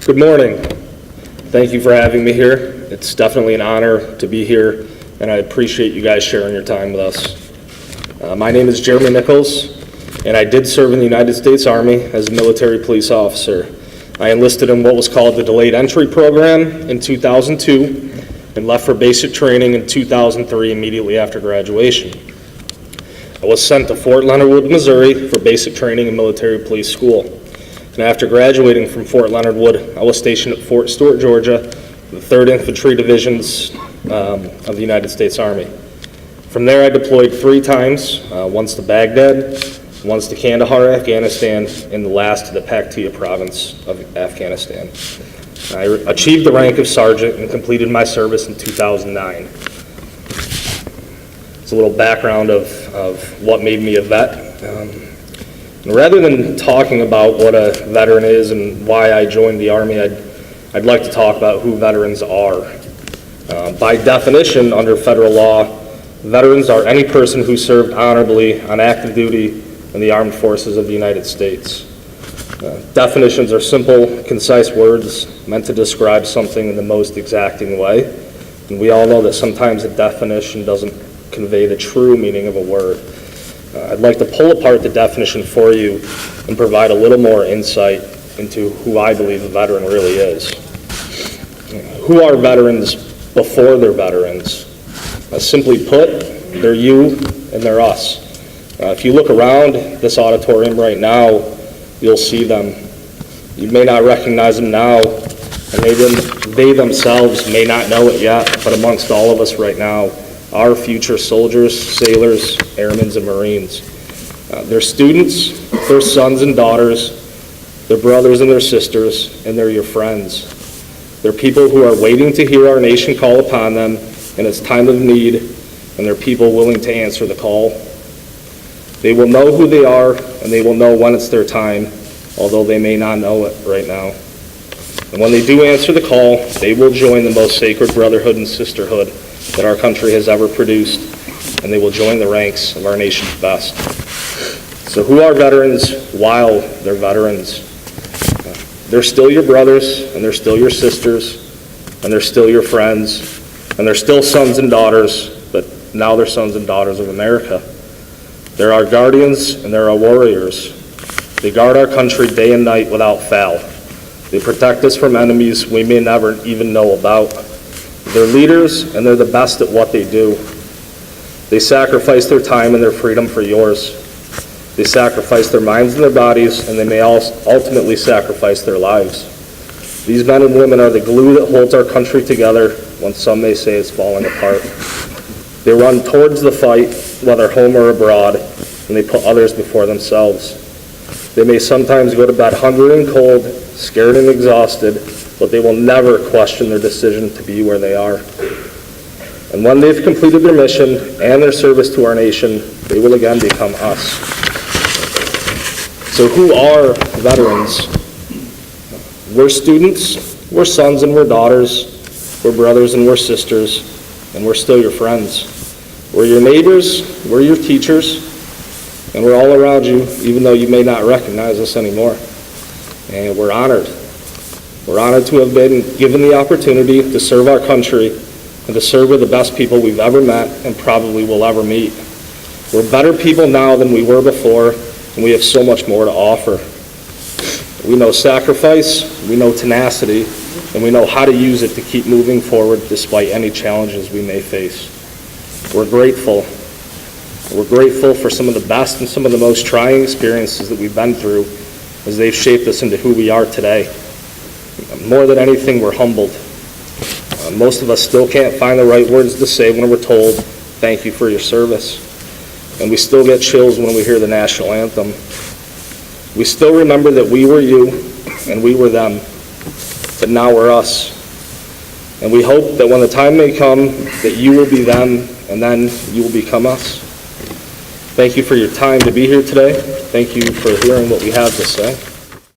Good morning. Thank you for having me here. It's definitely an honor to be here, and I appreciate you guys sharing your time with us. My name is Jeremy Nichols, and I did serve in the United States Army as a military police officer. I enlisted in what was called the Delayed Entry Program in 2002 and left for basic training in 2003 immediately after graduation. I was sent to Fort Leonard Wood, Missouri for basic training in military police school. And after graduating from Fort Leonard Wood, I was stationed at Fort Stewart, Georgia, the 3rd Infantry Divisions of the United States Army. From there, I deployed 3 times, once to Baghdad, once to Kandahar, Afghanistan, and the last to the Paktia province of Afghanistan. I achieved the rank of sergeant and completed my service in 2009. It's a little background of what made me a vet. Rather than talking about what a veteran is and why I joined the Army, I'd like to talk about who veterans are. By definition, under federal law, veterans are any person who served honorably on active duty in the armed forces of the United States. Definitions are simple, concise words meant to describe something in the most exacting way. And we all know that sometimes a definition doesn't convey the true meaning of a word. I'd like to pull apart the definition for you and provide a little more insight into who I believe a veteran really is. Who are veterans before they're veterans? Simply put, they're you and they're us. If you look around this auditorium right now, you'll see them. You may not recognize them now, and they themselves may not know it yet, but amongst all of us right now, our future soldiers, sailors, airmen, and Marines. They're students, they're sons and daughters, they're brothers and their sisters, and they're your friends. They're people who are waiting to hear our nation call upon them in its time of need, and they're people willing to answer the call. They will know who they are, and they will know when it's their time, although they may not know it right now. And when they do answer the call, they will join the most sacred brotherhood and sisterhood that our country has ever produced, and they will join the ranks of our nation's best. So who are veterans while they're veterans? They're still your brothers, and they're still your sisters, and they're still your friends, and they're still sons and daughters, but now they're sons and daughters of America. They're our guardians, and they're our warriors. They guard our country day and night without fail. They protect us from enemies we may never even know about. They're leaders, and they're the best at what they do. They sacrifice their time and their freedom for yours. They sacrifice their minds and their bodies, and they may ultimately sacrifice their lives. These men and women are the glue that holds our country together when some may say it's falling apart. They run towards the fight, whether home or abroad, and they put others before themselves. They may sometimes go to bed hungry and cold, scared and exhausted, but they will never question their decision to be where they are. And when they've completed their mission and their service to our nation, they will again become us. So who are veterans? We're students, we're sons and we're daughters, we're brothers and we're sisters, and we're still your friends. We're your neighbors, we're your teachers, and we're all around you, even though you may not recognize us anymore. And we're honored. We're honored to have been given the opportunity to serve our country and to serve with the best people we've ever met and probably will ever meet. We're better people now than we were before, and we have so much more to offer. We know sacrifice, we know tenacity, and we know how to use it to keep moving forward despite any challenges we may face. We're grateful. We're grateful for some of the best and some of the most trying experiences that we've been through as they've shaped us into who we are today. More than anything, we're humbled. Most of us still can't find the right words to say when we're told, thank you for your service. And we still get chills when we hear the national anthem. We still remember that we were you and we were them, but now we're us. And we hope that when the time may come, that you will be them and then you will become us. Thank you for your time to be here today. Thank you for hearing what we have to say.